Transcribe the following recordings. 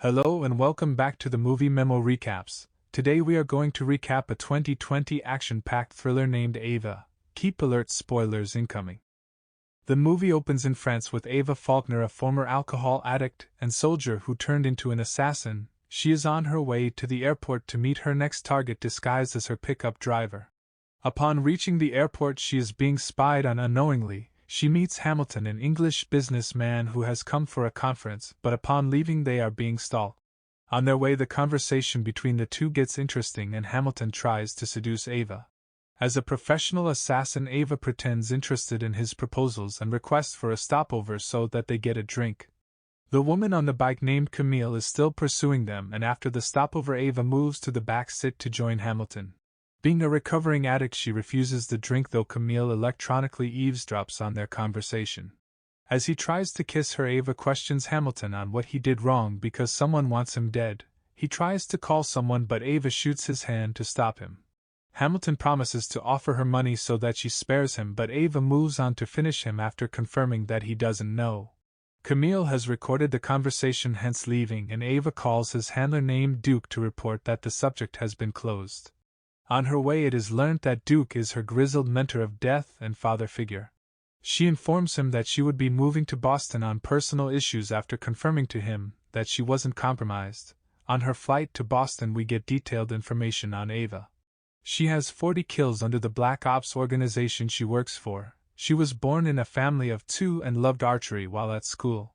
Hello and welcome back to the Movie Memo Recaps. Today we are going to recap a 2020 action-packed thriller named Ava. Keep alert, spoilers incoming. The movie opens in France with Ava Faulkner, a former alcohol addict and soldier who turned into an assassin. She is on her way to the airport to meet her next target disguised as her pickup driver. Upon reaching the airport, she is being spied on unknowingly. She meets Hamilton, an English businessman who has come for a conference, but upon leaving they are being stalked. On their way, the conversation between the two gets interesting and Hamilton tries to seduce Ava. As a professional assassin, Ava pretends interested in his proposals and requests for a stopover so that they get a drink. The woman on the bike named Camille is still pursuing them, and after the stopover Ava moves to the back seat to join Hamilton. Being a recovering addict, she refuses the drink, though Camille electronically eavesdrops on their conversation. As he tries to kiss her, Ava questions Hamilton on what he did wrong because someone wants him dead. He tries to call someone, but Ava shoots his hand to stop him. Hamilton promises to offer her money so that she spares him, but Ava moves on to finish him after confirming that he doesn't know. Camille has recorded the conversation, hence leaving, and Ava calls his handler named Duke to report that the subject has been closed. On her way, it is learnt that Duke is her grizzled mentor of death and father figure. She informs him that she would be moving to Boston on personal issues after confirming to him that she wasn't compromised. On her flight to Boston, we get detailed information on Ava. She has 40 kills under the Black Ops organization she works for. She was born in a family of 2 and loved archery while at school.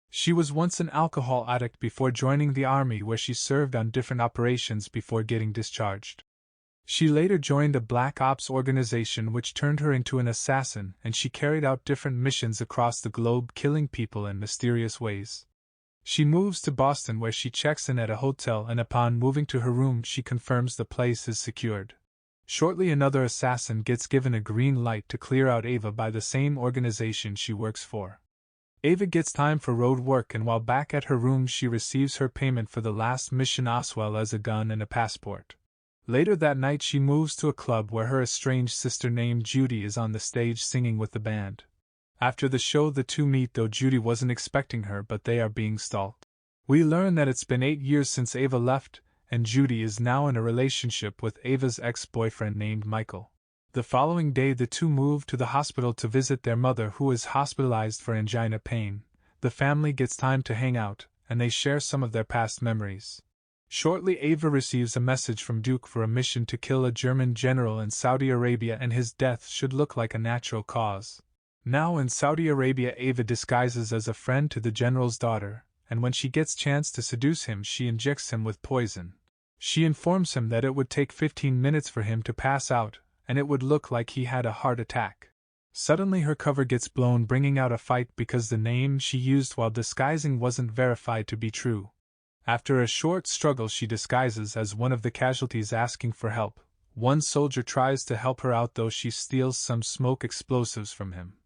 She was once an alcohol addict before joining the army, where she served on different operations before getting discharged. She later joined a Black Ops organization which turned her into an assassin, and she carried out different missions across the globe, killing people in mysterious ways. She moves to Boston, where she checks in at a hotel, and upon moving to her room she confirms the place is secured. Shortly, another assassin gets given a green light to clear out Ava by the same organization she works for. Ava gets time for road work, and while back at her room she receives her payment for the last mission as well as a gun and a passport. Later that night she moves to a club where her estranged sister named Judy is on the stage singing with the band. After the show the two meet, though Judy wasn't expecting her, but they are being stalked. We learn that it's been 8 years since Ava left, and Judy is now in a relationship with Ava's ex-boyfriend named Michael. The following day the two move to the hospital to visit their mother, who is hospitalized for angina pain. The family gets time to hang out, and they share some of their past memories. Shortly Ava receives a message from Duke for a mission to kill a German general in Saudi Arabia, and his death should look like a natural cause. Now in Saudi Arabia, Ava disguises as a friend to the general's daughter, and when she gets chance to seduce him she injects him with poison. She informs him that it would take 15 minutes for him to pass out, and it would look like he had a heart attack. Suddenly her cover gets blown, bringing out a fight because the name she used while disguising wasn't verified to be true. After a short struggle she disguises as one of the casualties asking for help. One soldier tries to help her out, though she steals some smoke explosives from him.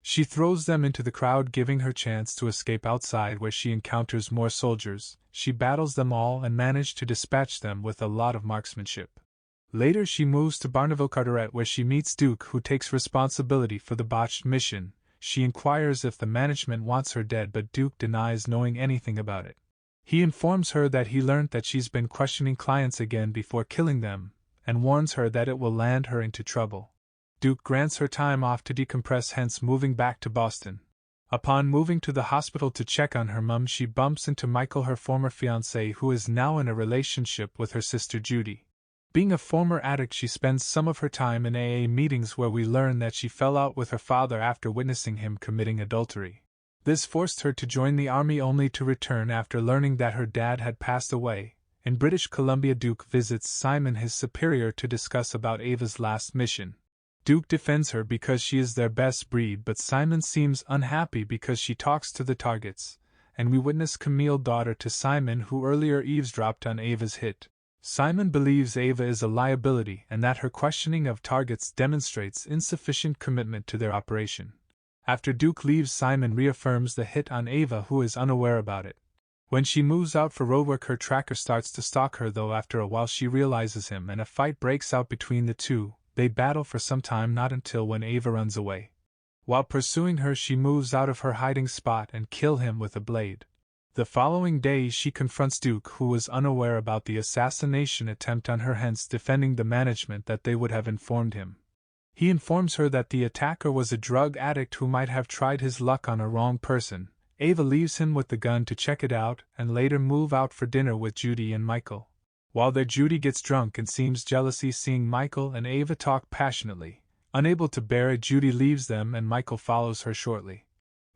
She throws them into the crowd, giving her chance to escape outside, where she encounters more soldiers. She battles them all and manages to dispatch them with a lot of marksmanship. Later she moves to Barneville Carteret, where she meets Duke, who takes responsibility for the botched mission. She inquires if the management wants her dead, but Duke denies knowing anything about it. He informs her that he learned that she's been questioning clients again before killing them, and warns her that it will land her into trouble. Duke grants her time off to decompress, hence moving back to Boston. Upon moving to the hospital to check on her mum, she bumps into Michael, her former fiancé, who is now in a relationship with her sister Judy. Being a former addict, she spends some of her time in AA meetings, where we learn that she fell out with her father after witnessing him committing adultery. This forced her to join the army, only to return after learning that her dad had passed away. In British Columbia, Duke visits Simon, his superior, to discuss about Ava's last mission. Duke defends her because she is their best breed, but Simon seems unhappy because she talks to the targets, and we witness Camille, daughter to Simon, who earlier eavesdropped on Ava's hit. Simon believes Ava is a liability and that her questioning of targets demonstrates insufficient commitment to their operation. After Duke leaves, Simon reaffirms the hit on Ava, who is unaware about it. When she moves out for roadwork, her tracker starts to stalk her, though after a while she realizes him and a fight breaks out between the two. They battle for some time, not until when Ava runs away. While pursuing her, she moves out of her hiding spot and kills him with a blade. The following day she confronts Duke, who was unaware about the assassination attempt on her, hence defending the management that they would have informed him. He informs her that the attacker was a drug addict who might have tried his luck on a wrong person. Ava leaves him with the gun to check it out and later move out for dinner with Judy and Michael. While there, Judy gets drunk and seems jealousy seeing Michael and Ava talk passionately. Unable to bear it, Judy leaves them and Michael follows her shortly.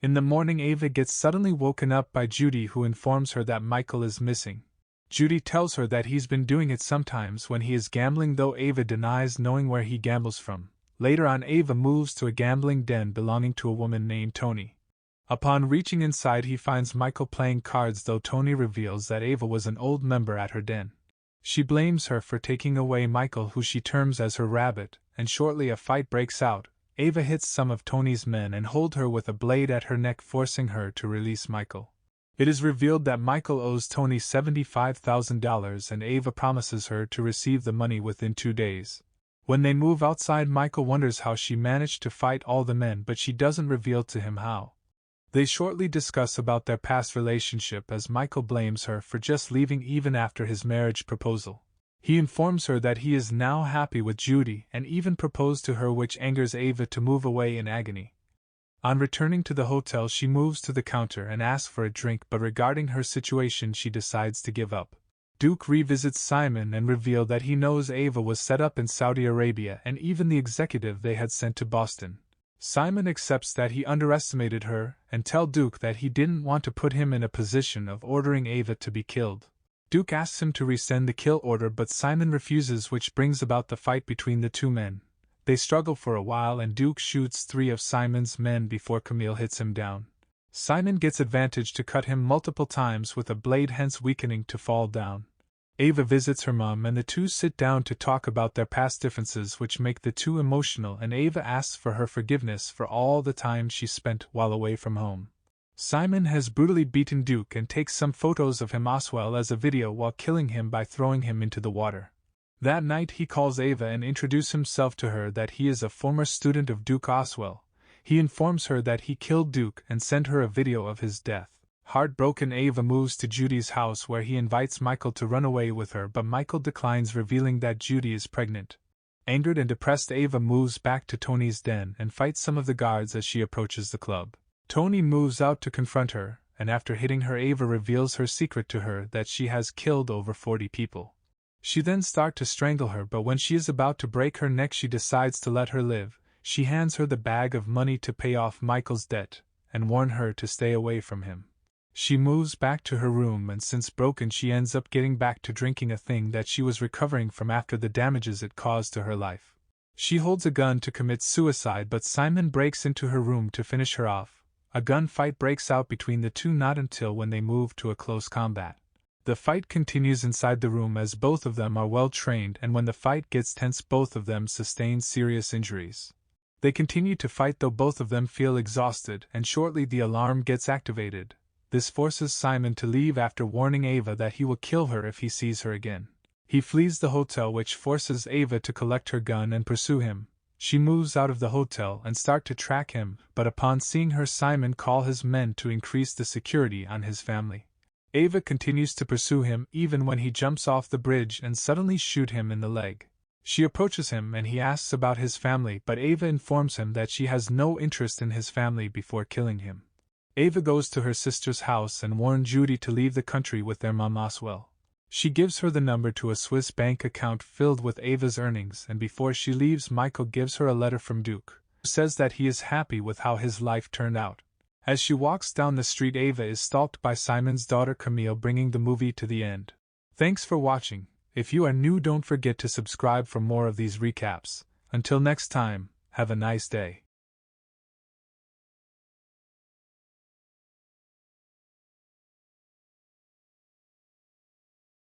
In the morning, Ava gets suddenly woken up by Judy, who informs her that Michael is missing. Judy tells her that he's been doing it sometimes when he is gambling, though Ava denies knowing where he gambles from. Later on, Ava moves to a gambling den belonging to a woman named Tony. Upon reaching inside, he finds Michael playing cards, though Tony reveals that Ava was an old member at her den. She blames her for taking away Michael, who she terms as her rabbit, and shortly a fight breaks out. Ava hits some of Tony's men and hold her with a blade at her neck, forcing her to release Michael. It is revealed that Michael owes Tony $75,000 and Ava promises her to receive the money within 2 days. When they move outside, Michael wonders how she managed to fight all the men, but she doesn't reveal to him how. They shortly discuss about their past relationship, as Michael blames her for just leaving even after his marriage proposal. He informs her that he is now happy with Judy and even proposed to her, which angers Ava to move away in agony. On returning to the hotel, she moves to the counter and asks for a drink, but regarding her situation she decides to give up. Duke revisits Simon and reveals that he knows Ava was set up in Saudi Arabia and even the executive they had sent to Boston. Simon accepts that he underestimated her and tells Duke that he didn't want to put him in a position of ordering Ava to be killed. Duke asks him to rescind the kill order, but Simon refuses, which brings about the fight between the two men. They struggle for a while and Duke shoots 3 of Simon's men before Camille hits him down. Simon gets advantage to cut him multiple times with a blade, hence weakening to fall down. Ava visits her mom and the two sit down to talk about their past differences, which make the two emotional, and Ava asks for her forgiveness for all the time she spent while away from home. Simon has brutally beaten Duke and takes some photos of him as well as a video while killing him by throwing him into the water. That night he calls Ava and introduces himself to her that he is a former student of Duke Oswell. He informs her that he killed Duke and sent her a video of his death. Heartbroken, Ava moves to Judy's house where he invites Michael to run away with her, but Michael declines, revealing that Judy is pregnant. Angered and depressed, Ava moves back to Tony's den and fights some of the guards as she approaches the club. Tony moves out to confront her, and after hitting her, Ava reveals her secret to her, that she has killed over 40 people. She then starts to strangle her, but when she is about to break her neck she decides to let her live. She hands her the bag of money to pay off Michael's debt, and warns her to stay away from him. She moves back to her room, and since broken she ends up getting back to drinking, a thing that she was recovering from after the damages it caused to her life. She holds a gun to commit suicide, but Simon breaks into her room to finish her off. A gunfight breaks out between the two, not until when they move to a close combat. The fight continues inside the room as both of them are well trained, and when the fight gets tense both of them sustain serious injuries. They continue to fight though both of them feel exhausted, and shortly the alarm gets activated. This forces Simon to leave after warning Ava that he will kill her if he sees her again. He flees the hotel, which forces Ava to collect her gun and pursue him. She moves out of the hotel and starts to track him, but upon seeing her, Simon calls his men to increase the security on his family. Ava continues to pursue him even when he jumps off the bridge and suddenly shoots him in the leg. She approaches him and he asks about his family, but Ava informs him that she has no interest in his family before killing him. Ava goes to her sister's house and warns Judy to leave the country with their mom Oswell. She gives her the number to a Swiss bank account filled with Ava's earnings, and before she leaves, Michael gives her a letter from Duke, who says that he is happy with how his life turned out. As she walks down the street, Ava is stalked by Simon's daughter Camille, bringing the movie to the end. Thanks for watching. If you are new, don't forget to subscribe for more of these recaps. Until next time, have a nice day.